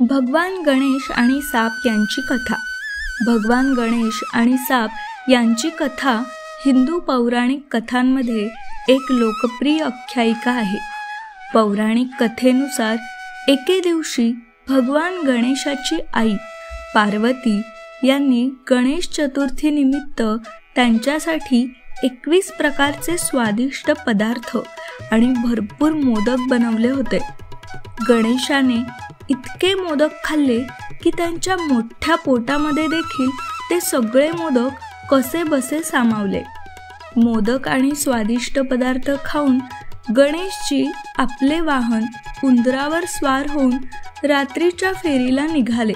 भगवान गणेश आणि साप यांची कथा. भगवान गणेश आणि साप यांची कथा हिंदू पौराणिक कथांमध्ये एक लोकप्रिय आख्यायिका आहे. पौराणिक कथेनुसार एके दिवशी भगवान गणेशाची आई पार्वती यांनी गणेश चतुर्थी निमित्त त्यांच्यासाठी 21 प्रकारचे स्वादिष्ट पदार्थ आणि भरपूर मोदक बनवले होते. गणेशाने इतके मोदक खाल्ले की त्यांच्या मोठ्या पोटामध्ये देखील ते सगळे मोदक कसेबसे सामावले. मोदक आणि स्वादिष्ट पदार्थ खाऊन गणेशजी आपले वाहन उंदरावर स्वार होऊन रात्रीच्या फेरीला निघाले.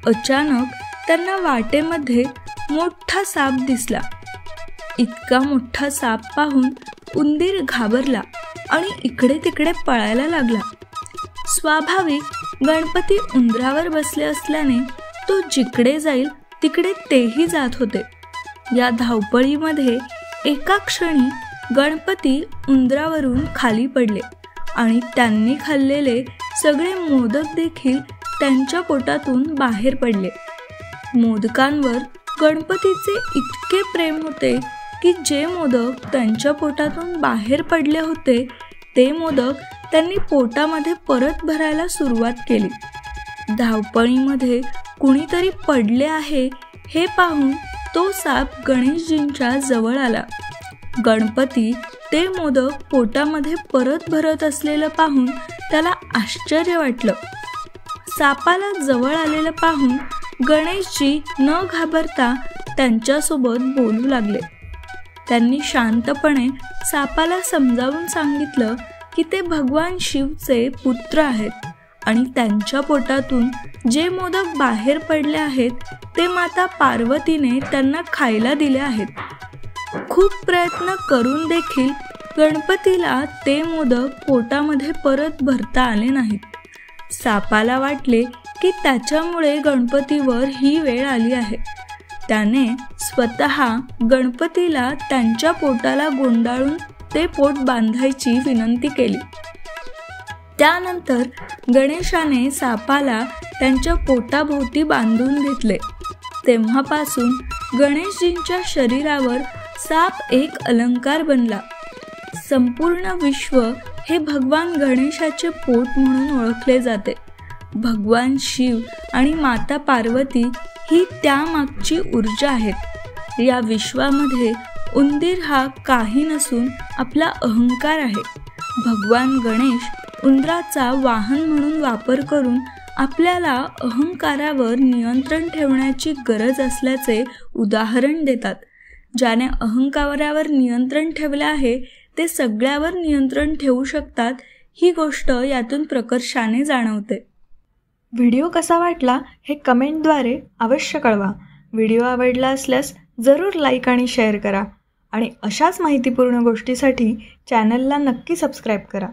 अचानक त्यांना वाटेमध्ये मोठा साप दिसला. इतका मोठा साप पाहून उंदीर घाबरला आणि इकडे तिकडे पळायला लागला. स्वाभाविक गणपती उंदरावर बसले असल्याने तो जिकडे जाईल तिकडे तेही जात होते. या धावपळीमध्ये एका क्षणी गणपती उंदरावरून खाली पडले आणि त्यांनी खाल्लेले सगळे मोदक देखील त्यांच्या पोटातून बाहेर पडले. मोदकांवर गणपतीचे इतके प्रेम होते की जे मोदक त्यांच्या पोटातून बाहेर पडले होते ते मोदक त्यांनी पोटामध्ये परत भरायला सुरुवात केली. धावपळीमध्ये कुणीतरी पडले आहे हे पाहून तो साप गणेशजींच्या जवळ आला. गणपती ते मोदक पोटामध्ये परत भरत असलेलं पाहून त्याला आश्चर्य वाटलं. सापाला जवळ आलेलं पाहून गणेशजी न घाबरता त्यांच्यासोबत बोलू लागले. त्यांनी शांतपणे सापाला समजावून सांगितलं की ते भगवान शिवचे पुत्र आहेत आणि त्यांच्या पोटातून जे मोदक बाहेर पडले आहेत ते माता पार्वतीने त्यांना खायला दिले आहेत. खूप प्रयत्न करून देखील गणपतीला ते मोदक पोटामध्ये परत भरता आले नाहीत. सापाला वाटले की त्याच्यामुळे गणपतीवर ही वेळ आली आहे. त्याने स्वतः गणपतीला त्यांच्या पोटाला गुंडाळून ते पोट बांधायची विनंती केली. त्यानंतर गणेशाने सापाला त्यांच्या पोटाभोवती बांधून घेतले. तेव्हापासून गणेशजींच्या शरीरावर साप एक अलंकार बनला. संपूर्ण विश्व हे भगवान गणेशाचे पोट म्हणून ओळखले जाते. भगवान शिव आणि माता पार्वती ही त्यामागची ऊर्जा आहेत. या विश्वामध्ये उंदीर हा काही नसून आपला अहंकार आहे. भगवान गणेश उंदराचा वाहन म्हणून वापर करून आपल्याला अहंकारावर नियंत्रण ठेवण्याची गरज असल्याचे उदाहरण देतात. ज्याने अहंकारावर नियंत्रण ठेवले आहे ते सगळ्यावर नियंत्रण ठेवू शकतात, ही गोष्ट यातून प्रकर्षाने जाणवते. व्हिडिओ कसा वाटला हे कमेंटद्वारे अवश्य कळवा. व्हिडिओ आवडला असल्यास जरूर लाईक आणि शेअर करा आणि अशाच माहितीपूर्ण गोष्टीसाठी चॅनलला नक्की सबस्क्राईब करा.